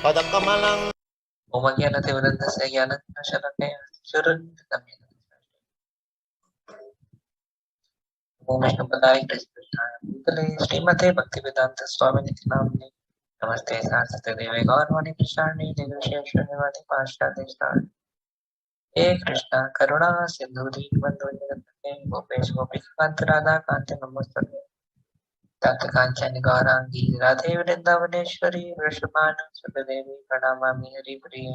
पदकमलं ओम अज्ञानतिमिरन्दस्य ज्ञानशलाकया चक्षुरुन्मिलितं ओम विष्णुपदाय कृष्णाय भूतले श्रीमते भक्तिवेदांत स्वामिनिति नामिने नमस्ते सारस्वते देवे गौरवाणी प्रचारिणे निर्विशेष शून्यवादी पाश्चात्य हे कृष्णा करुणा सिंधु दीनबंधु जगत्पते गोपेश गोपिकांत राधा कांत नमोस्तुते तप्त कांचन गौरांगी राधे वृंदावनेश्वरी वृषभानुसुते देवी प्रणमामि हरिप्रिये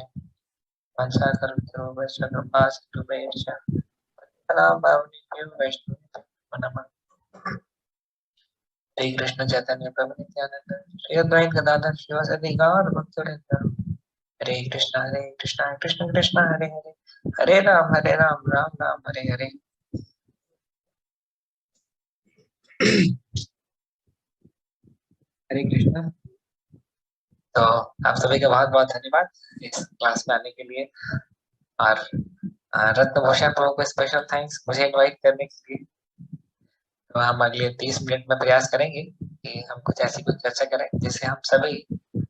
वंशाकल्पतरुभ्यश्च कृपा सिन्धुभ्यश्च पतितानां पावनेभ्यो वैष्णवेभ्यो नमः। श्री कृष्ण चैतन्य प्रभु नित्यानंद श्री अद्वैत गदाधर शिवासादि गौर भक्तवृंद हरे कृष्ण कृष्ण कृष्ण हरे हरे हरे राम राम राम हरे हरे। हरे कृष्ण। तो आप सभी का बहुत बहुत धन्यवाद इस क्लास में आने के लिए और रत्नभूषण प्रभु को स्पेशल थैंक्स मुझे इनवाइट करने के लिए। तो हम अगले 30 मिनट में प्रयास करेंगे कि हम कुछ ऐसी कुछ चर्चा करें जिससे हम सभी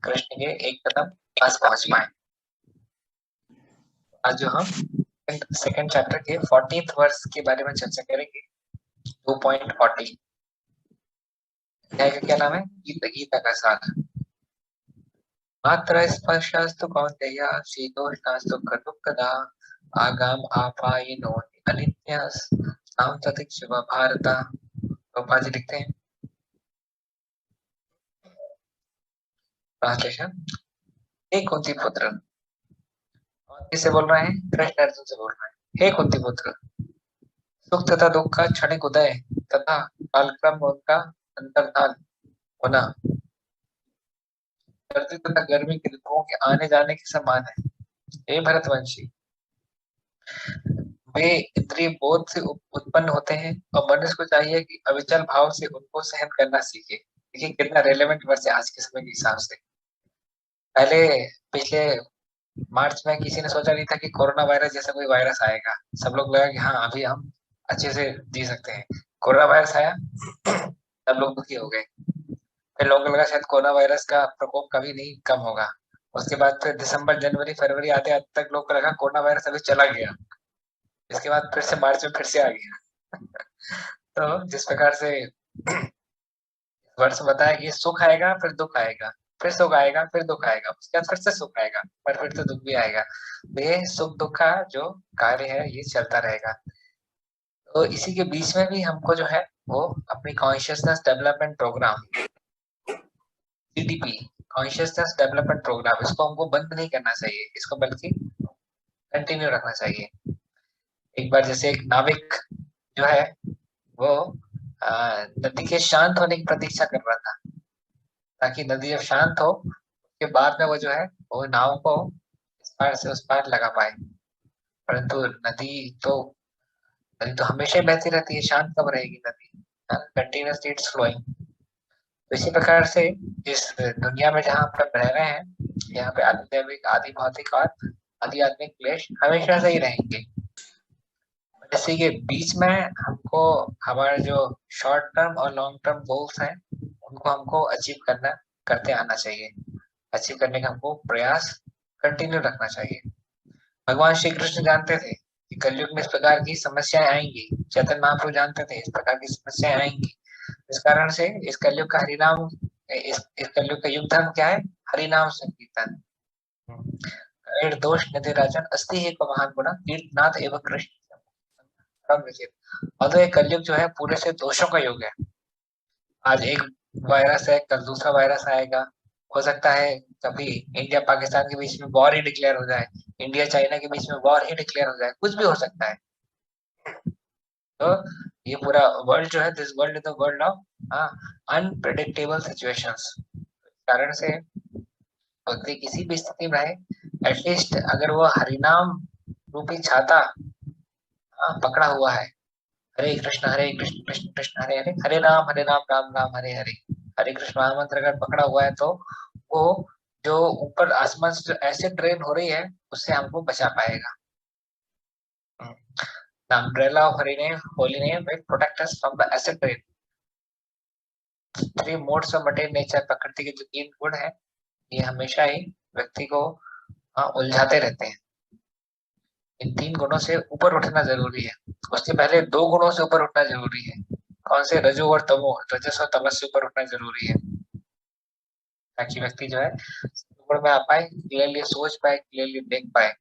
कृष्ण के एक कदम पास पहुंच पाए। आज जो हम सेकंड चैप्टर के 40th वर्स के बारे में चर्चा करेंगे 2.40 का क्या नाम है गीता का सार। मात्र स्पर्शस्तु कौन्तेय शीतोष्णास्तु खटुकदा आगाम आपायिनो अनित्यस नाम ततिक्षव भारत। गोपाल जी लिखते हैं ट्रांसलेशन। हे कुंती पुत्र, किससे बोल रहे हैं? कृष्ण अर्जुन से बोल रहे हैं। हे कुंती पुत्र, सुख तथा दुख का क्षणिक उदय तथा कालक्रम उनका अंतर्धान होना सर्दी तथा गर्मी की ऋतुओं के आने जाने के समान है। हे भरतवंशी, वे इंद्रिय बोध से उत्पन्न होते हैं और मनुष्य को चाहिए कि अविचल भाव से उनको सहन करना सीखे। देखिए कितना रेलेवेंट वर्ष है आज के समय के हिसाब से। पहले पिछले मार्च में किसी ने सोचा नहीं था कि कोरोना वायरस जैसा कोई वायरस आएगा। सब लोग लगा कि हाँ अभी हम अच्छे से जी सकते हैं। कोरोना वायरस आया, सब लोग दुखी हो गए। फिर लोगों को लगा शायद कोरोना वायरस का प्रकोप कभी नहीं कम होगा। उसके बाद फिर दिसंबर जनवरी फरवरी आते आते तक लोग को लगा कोरोना वायरस अभी चला गया। इसके बाद फिर से मार्च में फिर से आ गया। तो जिस प्रकार से वर्ष बताया कि सुख आएगा फिर दुख आएगा, फिर सुख आएगा फिर दुख आएगा, उसके बाद फिर से सुख आएगा पर फिर तो दुख भी आएगा। तो ये सुख दुख का जो कार्य है ये चलता रहेगा। तो इसी के बीच में भी हमको जो है वो अपनी consciousness development programme CDP, consciousness development programme, इसको हमको बंद नहीं करना चाहिए, इसको बल्कि कंटिन्यू रखना चाहिए। एक बार जैसे एक नाविक जो है वो नदी के शांत होने की प्रतीक्षा कर रहा था ताकि नदी जब शांत हो उसके बाद में वो जो है वो नाव को इस पार से उस पार लगा पाए। परंतु नदी तो हमेशा बहती रहती है, शांत कब रहेगी नदी? Continuously it's flowing. तो इसी प्रकार से इस दुनिया में जहाँ पर रह रहे हैं यहाँ पे आदि दैविक आदि भौतिक और आदि आत्मिक क्लेश हमेशा से ही रहेंगे। इसी के बीच में हमको हमारे जो शॉर्ट टर्म और लॉन्ग टर्म गोल्स हैं उनको हमको अचीव करते आना चाहिए। अचीव करने का हमको प्रयास कंटिन्यू रखना चाहिए। भगवान श्री कृष्ण जानते थे कि कलयुग में इस प्रकार की समस्याएं आएंगी। चैतन्य महाप्रभु जानते थे इस प्रकार की समस्याएं आएंगी। इस कारण से इस कलयुग का हरिनाम, इस कलयुग का युग धर्म क्या है? हरिनाम संकीर्तन। दोष निधि राजन अस्ति एक महान गुण कीर्तनाथ एवं कृष्ण। और तो ये कलयुग जो है पूरे से दोषों का युग है। आज एक वायरस है, कल दूसरा वायरस आएगा। हो सकता है कभी इंडिया पाकिस्तान के बीच में वॉर ही डिक्लेयर हो जाए, इंडिया चाइना के बीच में वॉर ही डिक्लेयर हो जाए, कुछ भी हो सकता है। तो ये पूरा वर्ल्ड जो है, this world is the world of unpredictable situations. कारण से व्यक्ति किसी भी स्थिति में रहे, एटलीस्ट अगर वो हरिनाम रूपी छाता पकड़ा हुआ है, हरे कृष्ण कृष्ण कृष्ण हरे हरे, हरे राम राम हरे हरे, हरे कृष्ण महामंत्र अगर पकड़ा हुआ है तो वो जो ऊपर आसमान से जो एसिड ट्रेन हो रही है उससे हमको बचा पाएगा। The umbrella of holy name will protect us from the acid rain. Three modes of material nature, प्रकृति के जो 3 गुण है, ये हमेशा ही व्यक्ति को उलझाते रहते हैं। इन 3 गुणों से ऊपर उठना जरूरी है। उससे पहले 2 गुणों से ऊपर उठना जरूरी है। कौन से? रजो और तमो, रजस और तमस से ऊपर उठना जरूरी है, ताकि व्यक्ति जो है गुण में आ पाए, क्लियरली सोच पाए, क्लियरली देख पाए।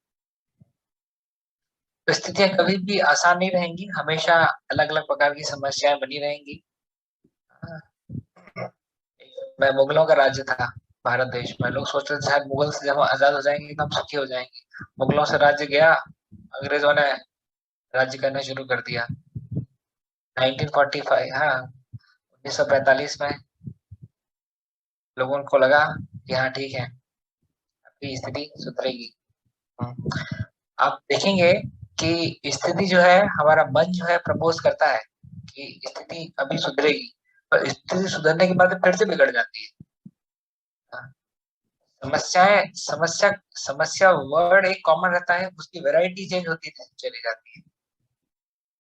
तो स्थितियां कभी भी आसान नहीं रहेंगी, हमेशा अलग अलग प्रकार की समस्याएं बनी रहेंगी। मैं मुगलों का राज्य था भारत देश में, लोग सोचते थे शायद मुगल से जब हम आजाद हो जाएंगे तो हम सुखी हो जाएंगे। मुगलों से राज्य गया, अंग्रेजों ने राज्य करना शुरू कर दिया 1945, हाँ 1945 में। लोगों को लगा कि हाँ ठीक है, अभी स्थिति सुधरेगी। आप देखेंगे कि स्थिति जो है, हमारा मन जो है प्रपोज करता है कि स्थिति अभी सुधरेगी, पर स्थिति सुधरने के बाद फिर से बिगड़ जाती है। हाँ, समस्याएं, समस्या वर्ड एक कॉमन रहता है, उसकी वैरायटी चेंज होती चली जाती है।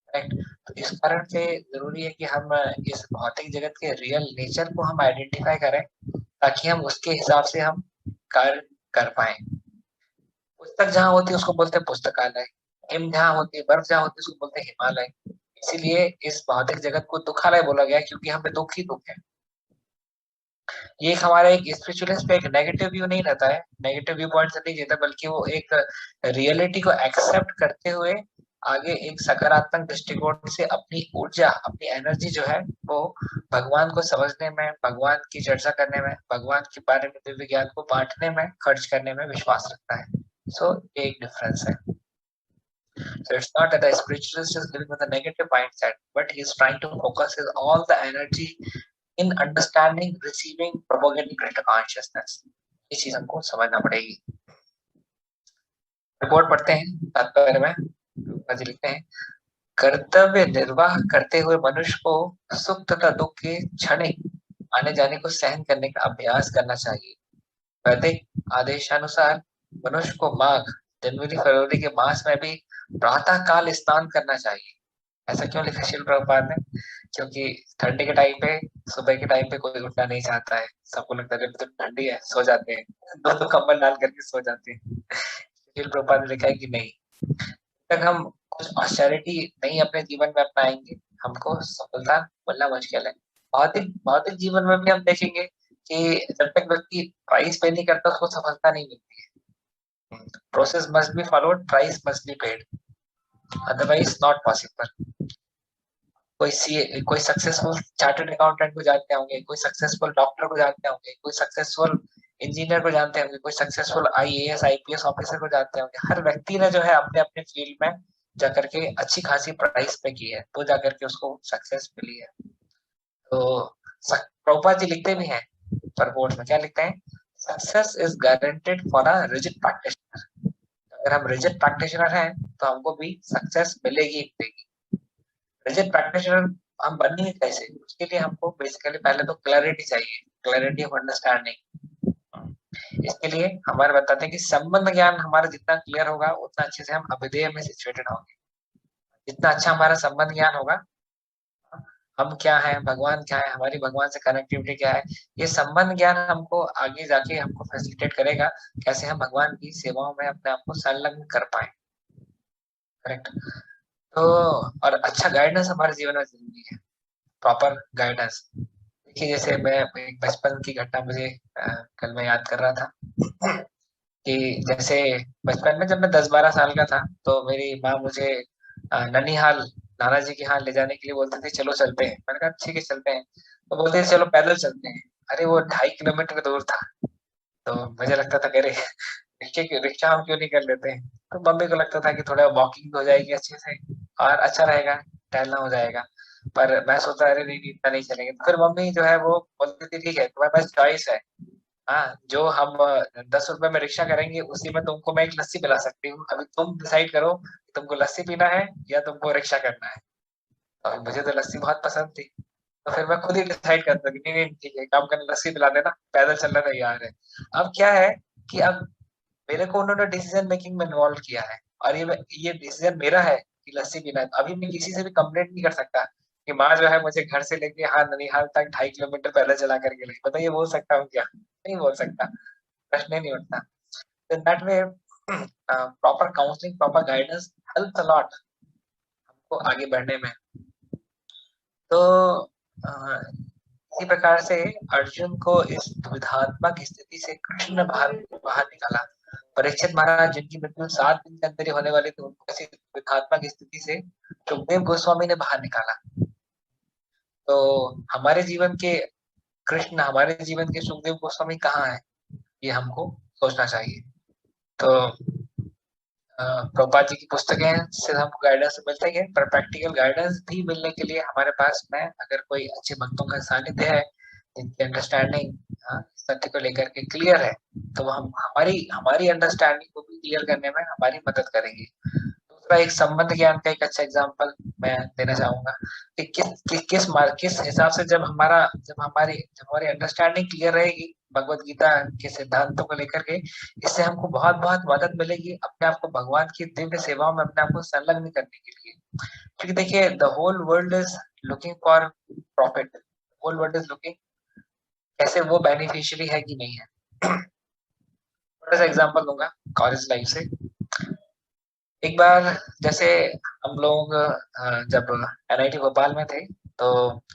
राइट। तो इस कारण से जरूरी है कि हम इस भौतिक जगत के रियल नेचर को हम आइडेंटिफाई करें, ताकि हम उसके हिसाब से हम कार्य कर पाए। पुस्तक जहाँ होती है उसको बोलते हैं पुस्तकालय, हिम जहाँ होती है, बर्फ जहाँ होती है उसको बोलते हैं हिमालय। इसीलिए इस भौतिक जगत को दुखालय बोला गया, क्योंकि हमें दुख ही दुख है। ये एक हमारा एक स्पिरिचुअलिस्ट पे एक नेगेटिव व्यू नहीं रहता है, नेगेटिव व्यू पॉइंट से नहीं देता, बल्कि वो एक रियलिटी को एक्सेप्ट करते हुए आगे एक सकारात्मक दृष्टिकोण से अपनी ऊर्जा, अपनी एनर्जी जो है वो भगवान को समझने में, भगवान की चर्चा करने में, भगवान के बारे में दिव्य ज्ञान को बांटने में, खर्च करने में विश्वास रखता है। सो ये एक डिफरेंस है। So it's not that the spiritualist is living with a negative mindset, but he's trying to focus his all the energy in understanding, receiving, propagating greater consciousness. ये चीज हमको समझना पड़ेगी। रिपोर्ट पढ़ते हैं तात्पर्य में, जी लिखते हैं, कर्तव्य निर्वाह करते हुए मनुष्य को सुख तथा दुख के क्षणिक आने जाने को सहन करने का अभ्यास करना चाहिए। वैदिक आदेशानुसार मनुष्य को माघ, जनवरी फरवरी के मास में भी प्रातः काल स्नान करना चाहिए। ऐसा क्यों लिखा शिल प्रभुपाद ने? क्योंकि ठंडी के टाइम पे, सुबह के टाइम पे कोई उठना नहीं चाहता है, सबको लगता है तो ठंडी है, सो जाते हैं, दो कंबल डाल करके सो जाते हैं। शिल प्रभुपाद ने लिखा है कि नहीं, तक हम कुछ ऑस्टेरिटी नहीं अपने जीवन में अपनाएंगे, हमको सफलता मिलना मुश्किल है। भौतिक भौतिक जीवन में भी हम देखेंगे कि जब तक व्यक्ति प्राइस पे नहीं करता उसको सफलता नहीं मिलती है। Process must be followed, price must be paid, otherwise not possible. कोई सक्सेसफुल चार्टर्ड अकाउंटेंट को जानते होंगे, कोई सक्सेसफुल डॉक्टर को जानते होंगे, कोई सक्सेसफुल इंजीनियर को जानते होंगे, कोई सक्सेसफुल आईएएस आईपीएस ऑफिसर को जानते होंगे। हर व्यक्ति ने जो है अपने अपने फील्ड में जाकर के अच्छी खासी प्राइस पे की है, तो जाकर के उसको सक्सेस मिली है। तो प्रभुपाद जी लिखते भी हैं परपोर्ट में, क्या लिखते हैं? Success is guaranteed for a rigid practitioner. अगर हम रिजिड प्रैक्टिशनर हैं तो हमको भी सक्सेस मिलेगी ही मिलेगी। रिजिड प्रैक्टिशनर हम बनेंगे कैसे? उसके लिए हमको बेसिकली पहले तो क्लैरिटी चाहिए, क्लैरिटी ऑफ अंडरस्टैंडिंग। इसके लिए हमारे बताते हैं कि संबंध ज्ञान हमारा जितना क्लियर होगा, उतना अच्छे से हम अभिधेय में सिचुएटेड होंगे। जितना अच्छा हमारा संबंध ज्ञान होगा, हम क्या है, भगवान क्या है, हमारी भगवान से कनेक्टिविटी क्या है, ये संबंध ज्ञान हमको आगे जाके हमको फैसिलिटेट करेगा कैसे हम भगवान की सेवाओं में अपने आप को संलग्न कर पाए। करेक्ट। तो और अच्छा गाइडेंस हमारे जीवन में जरूरी है, प्रॉपर गाइडेंस। देखिए जैसे मैं एक बचपन की घटना मुझे कल मैं याद कर रहा था कि जैसे बचपन में जब मैं 10-12 साल का था, तो मेरी माँ मुझे ननिहाल नाना जी के यहाँ ले जाने के लिए बोलते थे, चलो चलते हैं। मैंने कहा ठीक है चलते हैं, तो बोलते थे चलो पैदल चलते हैं। अरे वो 2.5 किलोमीटर दूर था, तो मुझे लगता था कि अरे रिक्शा हम क्यों नहीं कर लेते हैं। तो मम्मी को लगता था कि थोड़ा वॉकिंग हो जाएगी अच्छे से और अच्छा रहेगा, टहलना हो जाएगा। पर मैं सोचता अरे नहीं नहीं, इतना नहीं चलेंगे। तो फिर मम्मी जो है वो बोलती थी ठीक है तुम्हारे पास चॉइस है, हाँ जो हम 10 रुपए में रिक्शा करेंगे उसी में तुमको मैं एक लस्सी पिला सकती हूँ, अभी तुम डिसाइड करो कि तुमको लस्सी पीना है या तुमको रिक्शा करना है। और मुझे तो लस्सी बहुत पसंद थी, तो फिर मैं खुद ही डिसाइड करता कि नहीं नहीं ठीक है, काम करना, लस्सी पिला देना, पैदल चलना तैयार है। अब क्या है कि अब मेरे को उन्होंने डिसीजन मेकिंग में इन्वॉल्व किया है, और ये डिसीजन मेरा है कि लस्सी पीना है। अभी मैं किसी से भी कंप्लेंट नहीं कर सकता कि माँ जो है मुझे घर से लेके हाँ ननिहाल तक 2.5 किलोमीटर पहले चला करके गई, बताइए बोल सकता हूँ क्या? नहीं बोल सकता, प्रश्न ही नहीं उठता। In that way proper counselling, proper guidance helps a lot हमको आगे बढ़ने में। तो इसी प्रकार से अर्जुन को इस दुविधात्मक स्थिति से कृष्ण ने बाहर बाहर निकाला। परीक्षित महाराज जिनकी मृत्यु 7 दिन के अंदर ही होने वाली थी, उनको ऐसी दुविधात्मक स्थिति से सुखदेव गोस्वामी ने बाहर निकाला। तो हमारे जीवन के कृष्ण, हमारे जीवन के सुखदेव गोस्वामी कहाँ है, ये हमको सोचना चाहिए। तो प्रभुपाद जी की पुस्तकें से हमको गाइडेंस मिलता है, पर प्रैक्टिकल गाइडेंस भी मिलने के लिए हमारे पास में अगर कोई अच्छे भक्तों का सानिध्य है जिनकी अंडरस्टैंडिंग सत्य को लेकर के क्लियर है, तो वो हम हमारी हमारी अंडरस्टैंडिंग को भी क्लियर करने में हमारी मदद करेंगे। दूसरा, एक संबंध ज्ञान का एक अच्छा एग्जांपल मैं देना चाहूंगा कि किस हिसाब से जब हमारी अंडरस्टैंडिंग क्लियर रहेगी भगवत गीता के सिद्धांतों को लेकर के, इससे हमको बहुत बहुत मदद मिलेगी अपने आप को भगवान की दिव्य सेवाओं में अपने आप को संलग्न करने के लिए। क्योंकि देखिए, the whole world is looking for profit, whole world is looking कैसे वो बेनिफिशियरी है कि नहीं है। थोड़ा सा एग्जांपल दूंगा कॉलेज लाइफ से। एक बार जैसे हम लोग जब एनआईटी भोपाल में थे, तो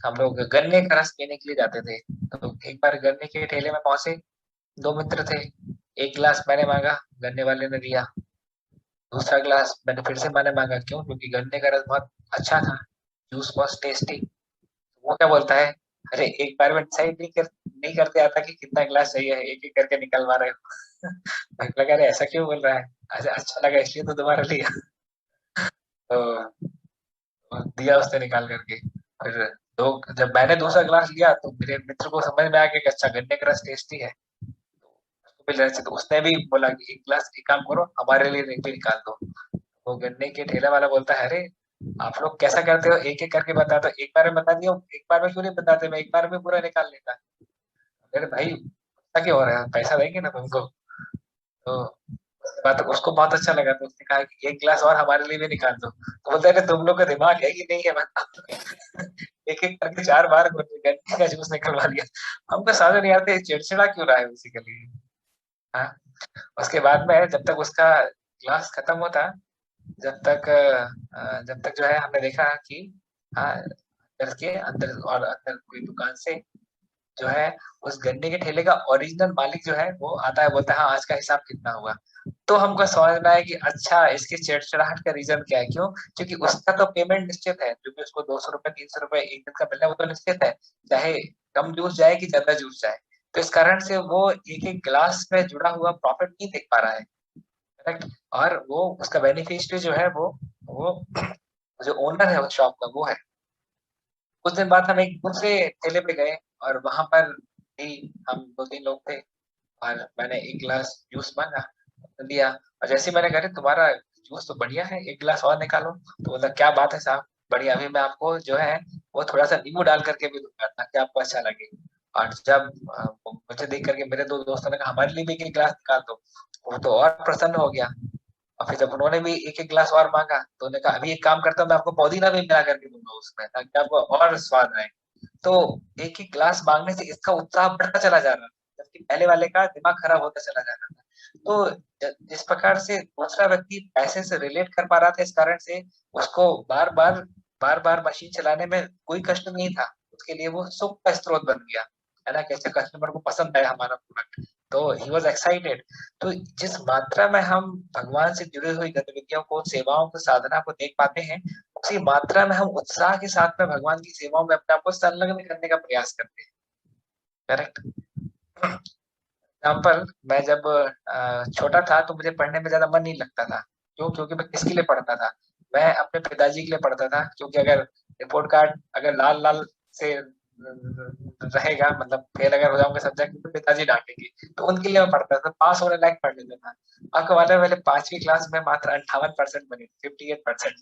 हम लोग गन्ने का रस पीने के लिए जाते थे। तो एक बार गन्ने के ठेले में पहुंचे, दो मित्र थे। एक गिलास मैंने मांगा, गन्ने वाले ने दिया। दूसरा गिलास मैंने फिर से मैंने मांगा, क्यों? क्योंकि गन्ने का रस बहुत अच्छा था, जूस वॉज टेस्टी। वो क्या बोलता है, अरे एक बार में डिसाइड नहीं करते आता कि कितना गिलास चाहिए, एक एक करके निकलवा रहे हो। मैं लगा, अरे ऐसा क्यों बोल रहा है? अच्छा अच्छा लगा इसलिए तो दोबारा लिया। तो दिया उसने निकाल करके। फिर दो जब मैंने दूसरा गिलास लिया तो मेरे मित्र को समझ में आ गया कि अच्छा गन्ने का रस टेस्टी है, उसको भी लेना चाहिए। तो उसने भी बोला कि एक गिलास एक काम करो, हमारे लिए भी निकाल दो। वो गन्ने के ठेला वाला बोलता है, अरे आप लोग कैसा करते हो, एक एक करके बता दो, एक बार में बता दियो, एक बार में क्यों नहीं बताते, मैं एक बार में पूरा निकाल लेता। अरे भाई ऐसा क्यों हो रहा है, पैसा देंगे ना तुमको। तो उसके बाद उसको बहुत अच्छा लगा, तो उसने कहा कि एक गिलास और हमारे लिए भी निकाल दो। तो बोलते हैं, तुम लोग का दिमाग है कि नहीं है बताओ। एक एक करके 4 बार गन्ने का जूस निकलवा लिया। हमको समझ नहीं आते चिड़चिड़ा क्यों रहा है बेसिकली। हाँ। उसके बाद में जब तक उसका ग्लास खत्म होता, जब तक जो है हमने देखा कि हाँ अंदर और अंदर कोई दुकान से जो है उस गन्ने के ठेले का ओरिजिनल मालिक जो है वो आता है, बोलता है हाँ आज का हिसाब कितना हुआ। तो हमको समझ में आया कि अच्छा इसकी चिड़चिड़ाहट का रीजन क्या है, क्यों? क्योंकि उसका तो पेमेंट निश्चित है, जो भी उसको 200 रुपए 300 रुपए एक दिन का मिलना है वो तो निश्चित है, चाहे कम जूस जाए कि ज्यादा जूस जाए। तो इस कारण से वो एक एक गिलास में जुड़ा हुआ प्रॉफिट नहीं देख पा रहा है। करेक्ट। और वो उसका बेनिफिशियरी जो है वो जो ओनर है उस शॉप का वो है। कुछ दिन बाद हम एक दूसरे ठेले पे गए और वहां पर भी हम 2-3 लोग थे, और मैंने एक गिलास जूस मांगा, उसने दिया। और जैसे ही मैंने कहा तुम्हारा जूस तो बढ़िया है, एक गिलास और निकालो, तो बोला क्या बात है साहब, बढ़िया, अभी मैं आपको जो है वो थोड़ा सा नींबू डाल करके भी दूंगा ताकि आपको अच्छा लगे। और जब मुझे देख करके मेरे दो दोस्तों ने कहा हमारे लिए भी एक गिलास निकाल दो, वो तो और प्रसन्न हो गया। और फिर जब उन्होंने भी एक एक गिलास और मांगा तो उन्होंने कहा अभी एक काम करता हूँ, मैं आपको पुदीना भी मिला करके दूंगा उसमें ताकि आपको और स्वाद आए। तो एक एक ग्लास मांगने से इसका उत्साह बढ़ता चला जा रहा था, जबकि पहले वाले का दिमाग खराब होता चला जा रहा था। तो जिस प्रकार से दूसरा व्यक्ति पैसे से रिलेट कर पा रहा था, इस कारण से उसको बार बार मशीन चलाने में कोई कष्ट नहीं था, उसके लिए वो सुख का स्रोत बन गया, है ना? कैसे कस्टमर को पसंद आया हमारा प्रोडक्ट, तो ही वॉज एक्साइटेड। तो जिस मात्रा में हम भगवान से जुड़ी हुई गतिविधियों को, सेवाओं को, साधना को देख पाते हैं, उसी मात्रा में हम उत्साह के साथ में भगवान की सेवाओं में अपने आप को संलग्न करने का प्रयास करते हैं। करेक्ट। एग्जाम्पल, मैं जब छोटा था तो मुझे पढ़ने में ज्यादा मन नहीं लगता था। क्यों? क्योंकि मैं किसके लिए पढ़ता था? मैं अपने पिताजी के लिए पढ़ता था, क्योंकि अगर रिपोर्ट कार्ड अगर लाल लाल से रहेगा, मतलब फेल अगर हो जाऊंगा सब्जेक्ट में, तो पिताजी डांटेंगे, तो उनके लिए मैं पढ़ता था, पास होने लायक पढ़ लेता था। आपको मालूम है मैंने 5वीं क्लास में मात्र 58% बने, 58%।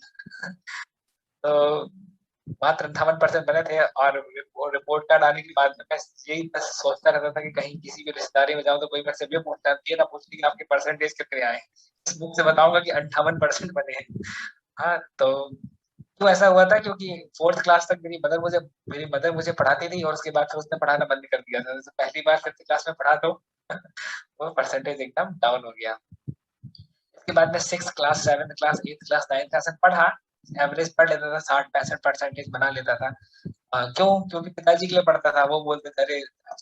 तो मात्र 58% बने थे, और वो रिपोर्ट कार्ड आने के बाद में मैं यही बस सोचता रहता था कि कहीं किसी की रिश्तेदारी में जाऊं तो कोई मेरे से भी पूछता, ये ना पूछती कि आपके परसेंटेज कितने आए, इस बुक से बताऊंगा कि 58% बने हैं। हाँ, तो क्यों ऐसा हुआ था, क्योंकि फोर्थ क्लास तक मेरी मदर मुझे पढ़ाती थी, और उसके बाद फिर उसने पढ़ाना बंद कर दिया था। तो पहली बार फिफ्थ क्लास में पढ़ा तो वो परसेंटेज एकदम डाउन हो गया। इसके बाद में six class, seventh class, eighth class, ninth class में पढ़ा, एवरेज पढ़ लेता था, 60-65% बना लेता था। क्यों? क्योंकि पिताजी के लिए पढ़ता था। वो बोलते थे, अरे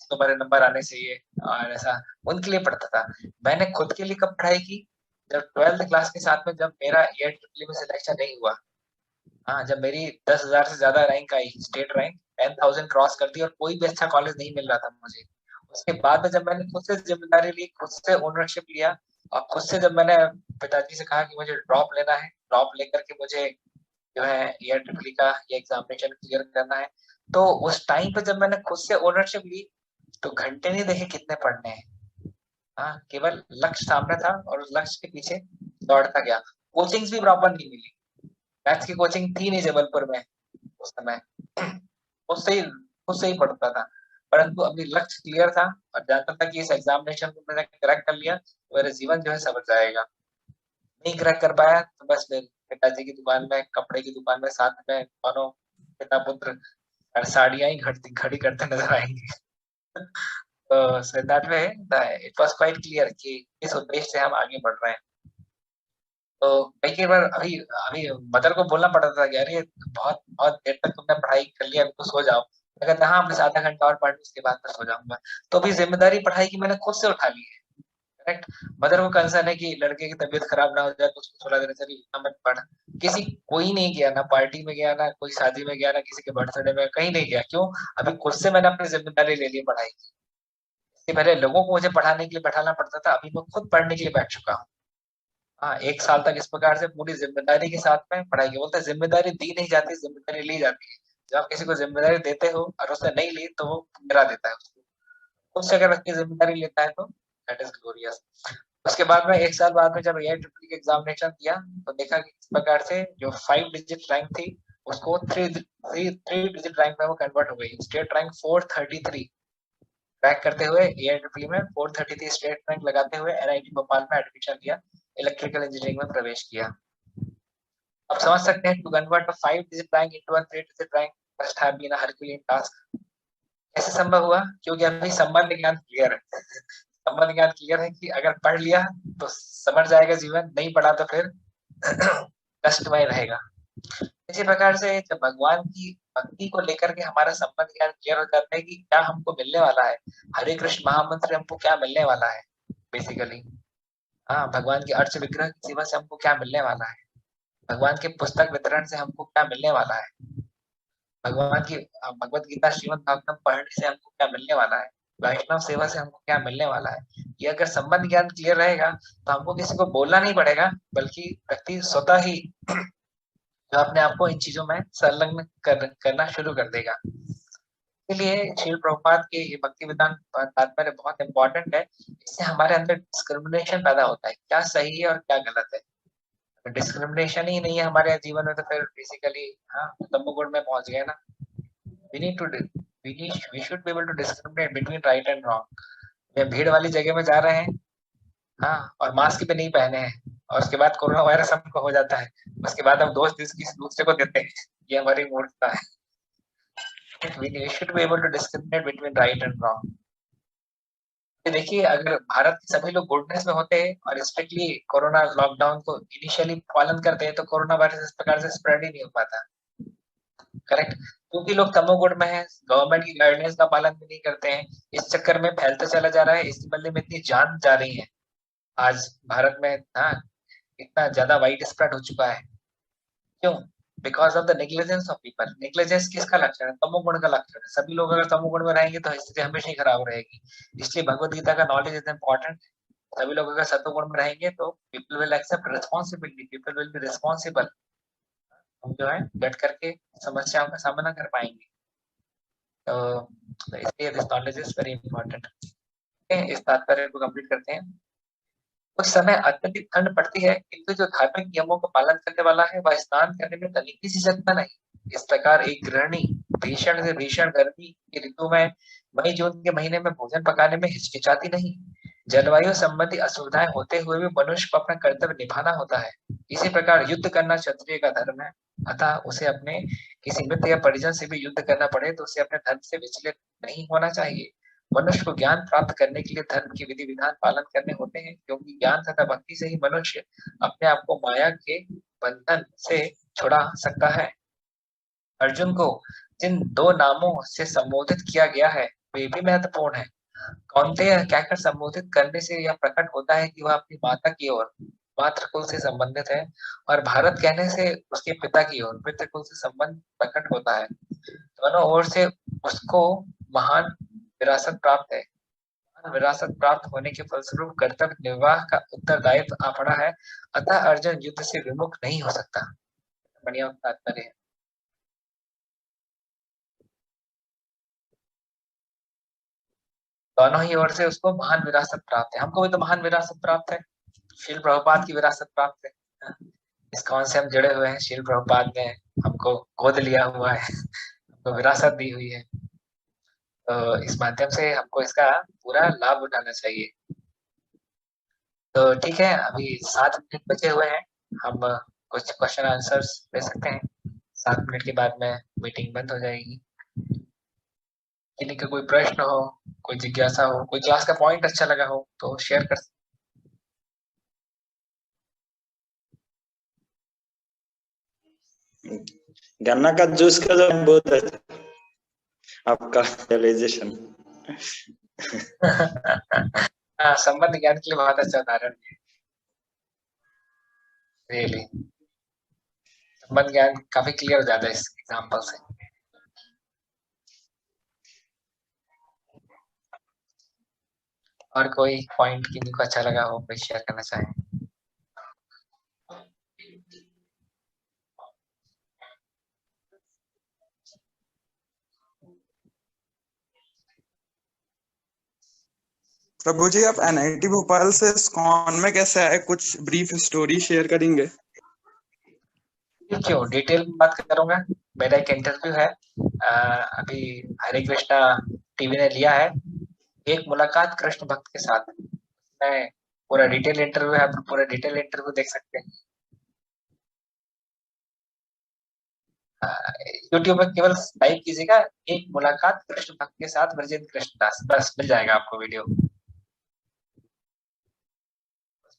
तुम्हारे नंबर आने चाहिए, और ऐसा उनके लिए पढ़ता था। मैंने खुद के लिए कब पढ़ाई की? जब ट्वेल्थ क्लास के साथ में, जब मेरा ईयर ट्रिपल में सिलेक्शन नहीं हुआ। हाँ, जब मेरी 10,000 से ज्यादा रैंक आई, स्टेट रैंक 10,000 क्रॉस कर दी, और कोई भी अच्छा कॉलेज नहीं मिल रहा था मुझे। उसके बाद में जब मैंने खुद से जिम्मेदारी ली, खुद से ओनरशिप लिया, और खुद से जब मैंने पिताजी से कहा कि मुझे ड्रॉप लेना है, ड्रॉप लेकर के मुझे जो है ईयर ट्रिपल का ये एग्जामिनेशन क्लियर करना है, तो उस टाइम पे जब मैंने खुद से ओनरशिप ली, तो घंटे नहीं देखे कितने पढ़ने हैं। हाँ, केवल लक्ष्य सामने था, और उस लक्ष्य के पीछे दौड़ता गया। कोचिंग्स भी प्रॉपर नहीं मिली। मैथ्स की कोचिंग थी नहीं जबलपुर में उस समय। उससे ही पढ़ता था। परंतु अभी लक्ष्य क्लियर था, और जानता था कि इस एग्जामिनेशन को मैंने क्रैक कर लिया तो मेरा जीवन जो है सवर जाएगा। नहीं क्रैक कर पाया तो बस फिर पिताजी की दुकान में, कपड़े की दुकान में, साथ में दोनों पिता पुत्र और साड़ियां ही खड़ी करते नजर आएंगे। तो so that way it was quite clear कि इस उद्देश्य से हम आगे बढ़ रहे हैं। तो कई कई बार अभी अभी मदर को बोलना पड़ता था कि अरे बहुत बहुत देर तक तुमने पढ़ाई कर लिया, अभी तो सो जाओ। मैं कहता हाँ, बस आधा घंटा और पढ़ लूं, उसके बाद मैं सो जाऊंगा। तो अभी जिम्मेदारी पढ़ाई की मैंने खुद से उठा ली है। करेक्ट। मदर को कंसर्न है कि लड़के की तबीयत खराब ना हो जाए, तो उसको थोड़ा देर चलिए इतना मत पढ़। कोई नहीं गया, ना पार्टी में गया, ना कोई शादी में गया, ना किसी के बर्थडे में, कहीं नहीं गया। क्यों? अभी खुद से मैंने अपनी जिम्मेदारी ले ली पढ़ाई की। इससे पहले लोगों को मुझे पढ़ाने के लिए बैठाना पड़ता था, अभी मैं खुद पढ़ने के लिए बैठ चुका हूँ। हाँ, 1 साल तक इस प्रकार से पूरी जिम्मेदारी के साथ में पढ़ाई की। बोलते हैं जिम्मेदारी दी नहीं जाती, जिम्मेदारी ली जाती है। जब आप किसी को जिम्मेदारी देते हो और उसने नहीं ली, तो वो गिरा देता है उसको। खुद से अगर उसकी जिम्मेदारी लेता है तो दैट इज ग्लोरियस। उसके बाद में 1 साल बाद में जब एआई ट्रिपल की एग्जामिनेशन दिया, तो देखा कि इस प्रकार से जो 5 डिजिट रैंक थी, उसको थ्री डिजिट रैंक में वो कन्वर्ट हो गई। स्टेट रैंक 433 क्रैक करते हुए एआई ट्रिपल में 433 स्टेट रैंक लगाते हुए एनआईटी भोपाल में एडमिशन लिया, इलेक्ट्रिकल इंजीनियरिंग में प्रवेश किया। अब समझ सकते हैं, to convert a 5 digit rank into a 3 digit rank must have been a herculean task. कैसे संभव हुआ? क्योंकि अभी संबंध ज्ञान क्लियर है। संबंध ज्ञान क्लियर है कि अगर पढ़ लिया तो समझ जाएगा जीवन, नहीं पढ़ा तो फिर कष्टमय रहेगा। इसी प्रकार से जब भगवान की भक्ति को लेकर के हमारा संबंध ज्ञान क्लियर हो जाता है कि क्या हमको मिलने वाला है, हरे कृष्ण महामंत्र हमको क्या मिलने वाला है बेसिकली। हाँ, भगवान के अर्च विग्रह की सेवा से हमको क्या मिलने वाला है, भगवान के पुस्तक वितरण से हमको क्या मिलने वाला है, भगवान की भगवत गीता श्रीमद् भागवतम पढ़ने से हमको क्या मिलने वाला है, वैष्णव सेवा से हमको क्या मिलने वाला है। ये अगर संबंध ज्ञान क्लियर रहेगा, तो हमको किसी को बोलना नहीं पड़ेगा, बल्कि व्यक्ति स्वतः ही जो अपने आप को इन चीजों में संलग्न करना शुरू कर देगा। इसलिए श्रील प्रभुपाद के ये भक्ति विधान तात्पर्य बहुत इंपॉर्टेंट है। इससे हमारे अंदर डिस्क्रिमिनेशन पैदा होता है, क्या सही है और क्या गलत है। डिस्क्रिमिनेशन ही नहीं है हमारे जीवन में, तो फिर बेसिकली हाँ, तमो गुण में पहुंच गए ना। We need to we should be able to discriminate between right and wrong. या भीड़ वाली जगह में जा रहे हैं, हाँ, और मास्क भी नहीं पहने हैं, और उसके बाद कोरोना वायरस हमको हो जाता है, उसके बाद हम दोस्त किसी दूसरे को देते हैं, ये हमारी मूर्खता है। we should be able to discriminate between right and wrong। देखिए, अगर भारत के सभी लोग गुडनेस में होते हैं और स्ट्रिक्टली कोरोना लॉकडाउन को इनिशियली पालन करते हैं, तो कोरोना वायरस इस प्रकार से स्प्रेड ही नहीं हो पाता। करेक्ट। क्योंकि लोग तमोगुण में है, गवर्नमेंट की गाइडलाइंस का पालन भी नहीं करते हैं, इस चक्कर में फैलता चला जा रहा है। इसके बदले में इतनी जान जा रही है आज भारत में। हाँ, इतना ज्यादा वाइड स्प्रेड हो चुका है। क्यों? Because of the negligence of people. Negligence किसका लक्षण है? तमोगुण का लक्षण है। सभी लोग अगर तमोगुण में रहेंगे तो स्थिति हमेशा ही खराब रहेगी। इसलिए भगवत गीता का नॉलेज इज इम्पोर्टेंट। सभी लोग अगर सत्वगुण में रहेंगे तो people will accept responsibility, people will be responsible. हम जो है डट करके समस्याओं का सामना कर पाएंगे। तो इसलिए this knowledge is very important. इस तात्पर्य को कंप्लीट करते हैं। कुछ समय अत्यधिक ठंड पड़ती है, किंतु जो धार्मिक नियमों का पालन करने वाला है वह स्नान करने में तनिक सी झिझकता नहीं। इस प्रकार एक गृहिणी भीषण से भीषण गर्मी की ऋतु में मई जून के महीने में भोजन पकाने में हिचकिचाती नहीं। जलवायु संबंधी असुविधाएं होते हुए भी मनुष्य को अपना कर्तव्य निभाना होता है। इसी प्रकार युद्ध करना क्षत्रिय का धर्म है, अतः उसे अपने किसी मित्र या परिजन से भी युद्ध करना पड़े तो उसे अपने धर्म से विचलित नहीं होना चाहिए। मनुष्य को ज्ञान प्राप्त करने के लिए धर्म के विधि विधान पालन करने होते हैं, क्योंकि ज्ञान तथा भक्ति से ही मनुष्य अपने आप को माया के बंधन से छुड़ा सकता है। अर्जुन को जिन दो नामों से संबोधित किया गया है वे भी महत्वपूर्ण है। कौन्तेय कहकर संबोधित करने से यह प्रकट होता है कि वह अपनी माता की ओर मातृकुल से संबंधित है, और भारत कहने से उसके पिता की ओर पितृकुल से संबंध प्रकट होता है। दोनों ओर से उसको महान विरासत प्राप्त है। विरासत प्राप्त होने के फलस्वरूप कर्तव्य निर्वाह का उत्तरदायित्व आ पड़ा है, अतः अर्जुन युद्ध से विमुख नहीं हो सकता। बढ़िया तात्पर्य है। दोनों ही ओर से उसको महान विरासत प्राप्त है। हमको भी तो महान विरासत प्राप्त है, शील प्रभुपाद की विरासत प्राप्त है। इस्कॉन से हम जुड़े हुए हैं, शील प्रभुपाद ने हमको गोद लिया हुआ है, हमको विरासत दी हुई है, तो इस माध्यम से हमको इसका पूरा लाभ उठाना चाहिए। तो ठीक है, अभी 7 मिनट बचे हुए हैं, हम कुछ क्वेश्चन आंसर्स ले सकते हैं। 7 मिनट के बाद में मीटिंग बंद हो जाएगी। किसी का कोई प्रश्न हो, कोई जिज्ञासा हो, कोई क्लास का पॉइंट अच्छा लगा हो तो शेयर कर। गन्ना का जूस का जो बहुत अच्छा आपका रियलाइजेशन। हाँ, संबंध ज्ञान के लिए बहुत अच्छा उदाहरण है, रियली। संबंध ज्ञान काफी क्लियर हो जाता है इस एग्जाम्पल से। और कोई पॉइंट किसी को अच्छा लगा हो, कोई शेयर करना चाहे। प्रभु जी, आप एनआईटी भोपाल से इस्कॉन में कैसे आए, कुछ ब्रीफ स्टोरी शेयर करेंगे? क्यों, डिटेल में बात करूंगा। मेरा एक इंटरव्यू है, अभी हरे कृष्णा टीवी ने लिया है, एक मुलाकात कृष्ण भक्त के साथ। मैं पूरा डिटेल इंटरव्यू है, आप पूरा डिटेल इंटरव्यू देख सकते हैं। यूट्यूब में केवल टाइप कीजिएगा एक मुलाकात कृष्ण भक्त के साथ ब्रजेंद्र कृष्णदास, बस मिल जाएगा आपको वीडियो।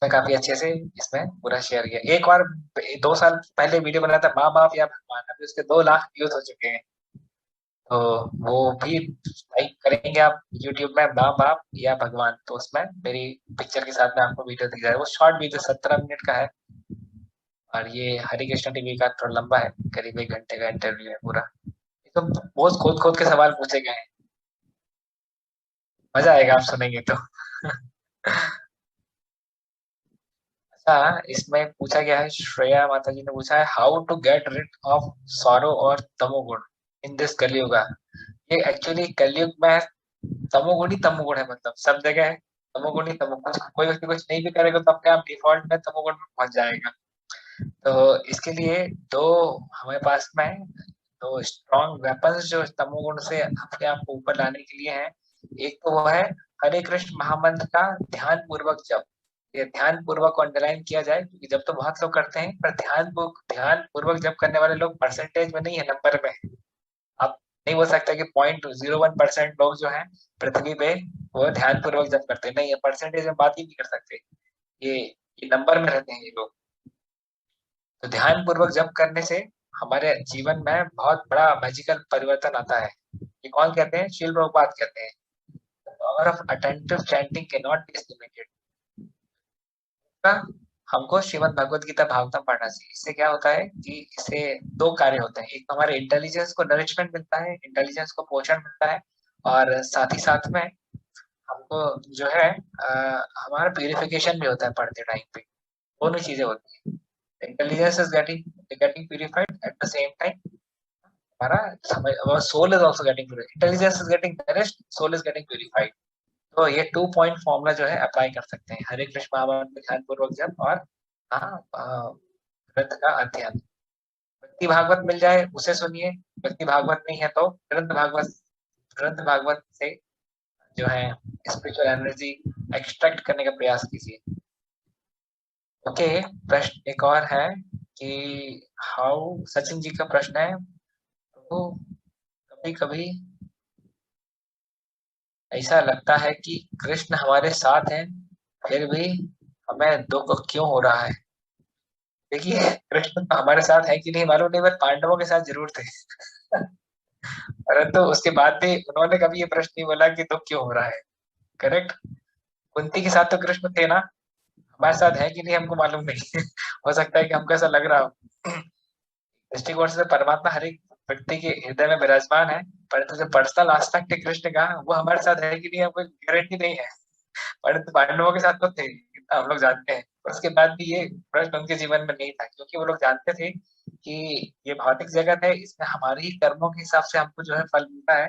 उसमें काफी अच्छे से इसमें पूरा शेयर किया। एक बार 2 साल पहले वीडियो बनाया था, माँ बाप या भगवान, अभी उसके 2 लाख व्यूज हो चुके हैं। तो वो भी लाइक करेंगे आप यूट्यूब में, माँ बाप या भगवान, तो उसमें मेरी पिक्चर के साथ में आपको वीडियो दिख जाएगा। वो शॉर्ट वीडियो 17 मिनट का है, और ये हरे कृष्णा टीवी का थोड़ा लंबा है, करीब 1 घंटे का इंटरव्यू है पूरा। तो बहुत खोद खोद के सवाल पूछे गए हैं, मजा आएगा आप सुनेंगे तो। अच्छा, इसमें पूछा गया है, श्रेया माता जी ने पूछा है, how to get rid of sorrow और तमोगुण इन दिस कलयुगा। ये एक्चुअली कलयुग में तमोगुण ही तमोगुण है, मतलब सब जगह है तमोगुण ही तमोगुण। कोई व्यक्ति कुछ नहीं भी करेगा तो अपने आप डिफॉल्ट में तमोगुण में पहुंच जाएगा। तो इसके लिए दो हमारे पास में दो स्ट्रॉन्ग वेपन्स जो तमोगुण से अपने आप को ऊपर लाने के लिए है। एक तो वो है हरे कृष्ण महामंत्र का ध्यान पूर्वक जप। ये ध्यान पूर्वक अंडरलाइन किया जाए, क्योंकि जब तो बहुत लोग करते हैं, पर ध्यान पूर्वक जप करने वाले लोग परसेंटेज में नहीं है, नंबर में है। आप नहीं बोल सकते कि 0.01% लोग जो हैं पृथ्वी पे वो ध्यान पूर्वक जप करते हैं, नहीं, ये परसेंटेज में बात ही नहीं कर सकते। ये नंबर में रहते हैं ये लोग। तो ध्यान पूर्वक जप करने से हमारे जीवन में बहुत बड़ा मैजिकल परिवर्तन आता है। ये कौन कहते हैं? शील प्रभुपाद कहते हैं, power of attentive chanting can not be estimated. हमको श्रीमद् भगवत गीता भागवतम पढ़ना चाहिए। इससे क्या होता है कि इससे दो कार्य होते हैं, एक तो हमारे इंटेलिजेंस को नरिशमेंट मिलता है, इंटेलिजेंस को पोषण मिलता है, और साथ ही साथ में हमको जो है हमारा प्यूरिफिकेशन भी होता है पढ़ते टाइम पे। दोनों चीजें होती हैं, intelligence is getting purified at the same time हमारा soul is also getting purified. Intelligence is getting nourished, soul is getting purified. तो ये 2 पॉइंट फॉर्मूला जो है अप्लाई कर सकते हैं, हरे कृष्ण महामंत्र ध्यान पूर्वक जप और ग्रंथ का अध्ययन। भक्ति भागवत मिल जाए उसे सुनिए, भक्ति भागवत नहीं है तो ग्रंथ भागवत से जो है स्पिरिचुअल एनर्जी एक्सट्रैक्ट करने का प्रयास कीजिए। ओके, प्रश्न एक और है कि हाउ, सचिन जी का प्रश्न है, तो कभी कभी ऐसा लगता है कि कृष्ण हमारे साथ हैं, फिर भी हमें दुख क्यों हो रहा है। देखिए, कृष्ण तो हमारे साथ है कि नहीं मालूम नहीं, पर पांडवों के साथ जरूर थे। परंतु उसके बाद भी उन्होंने कभी ये प्रश्न नहीं बोला कि दुख क्यों हो रहा है। करेक्ट। कुंती के साथ तो कृष्ण थे ना, हमारे साथ है कि नहीं हमको मालूम नहीं। हो सकता है कि हमको ऐसा लग रहा हो। दृष्टिकोण से परमात्मा हर एक व्यक्ति के हृदय में विराजमान है, परंतु जो पर्सनल आस्पेक्ट है कृष्ण का, वो हमारे साथ है कि नहीं हमको गारंटी नहीं है। परंतु पांडवों के साथ तो थे, इतना हम लोग जानते हैं। और उसके बाद भी ये प्रश्न उनके जीवन में नहीं था, क्योंकि वो लोग जानते थे कि ये भौतिक जगत है, इसमें हमारे ही कर्मों के हिसाब से हमको जो है फल मिलता है,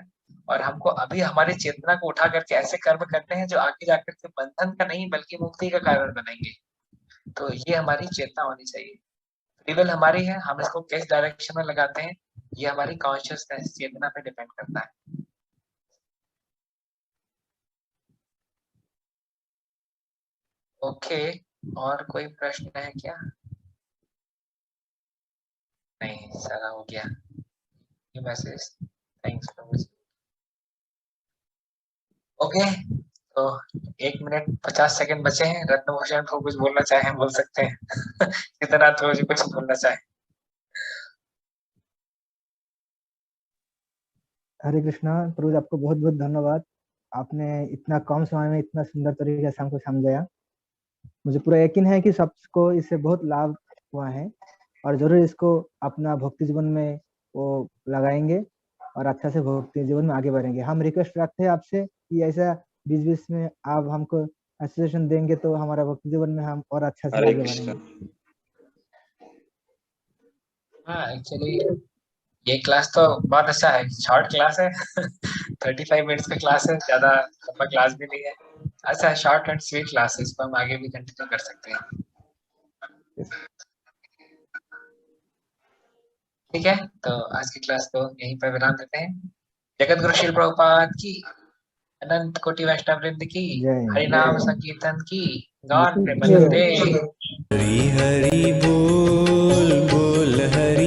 और हमको अभी हमारी चेतना को उठा करके ऐसे कर्म करने हैं जो आगे जाकर के बंधन का नहीं बल्कि मुक्ति का कारण बनेंगे। तो ये हमारी चेतना होनी चाहिए। फ्री विल हमारी है, हम इसको किस डायरेक्शन में लगाते हैं ये हमारी कॉन्शियसनेस, चेतना पे डिपेंड करता है। ओके, और कोई प्रश्न है क्या? नहीं, सारा हो गया ये मैसेज। थैंक्स। ओके, तो 1 मिनट 50 सेकंड बचे हैं। रत्नभूषण को कुछ बोलना चाहे बोल सकते हैं। कितना तो कुछ बोलना चाहे। हरे कृष्णा प्रभु, आपको बहुत बहुत धन्यवाद। आपने इतना कम समय में इतना सुंदर तरीके से हमको समझाया। मुझे पूरा यकीन है कि सबको इससे बहुत लाभ हुआ है, और जरूर इसको अपना भक्ति जीवन में वो लगाएंगे और अच्छा से भक्ति जीवन में आगे बढ़ेंगे। हम रिक्वेस्ट रखते हैं आपसे कि ऐसा बीच बीच में आप हमको एसोसिएशन देंगे तो हमारा भक्ति जीवन में हम और अच्छा से हरे आगे कृष्ण। बढ़ेंगे। हाँ, एक्चुअली ये क्लास तो बहुत अच्छा है, शॉर्ट क्लास है। 35 मिनट्स का क्लास है, ज्यादा लंबा क्लास भी नहीं है। अच्छा है, शॉर्ट एंड स्वीट क्लास है, इसको हम आगे भी कंटिन्यू कर सकते हैं। ठीक है, तो आज की क्लास को यहीं पर विराम देते हैं। जगत गुरु श्री प्रभुपाद की, अनंत कोटि वैष्णव वृंद की, जय हरि नाम संकीर्तन की, गौर प्रेमानंदे। हरि हरि बोल बोल हरि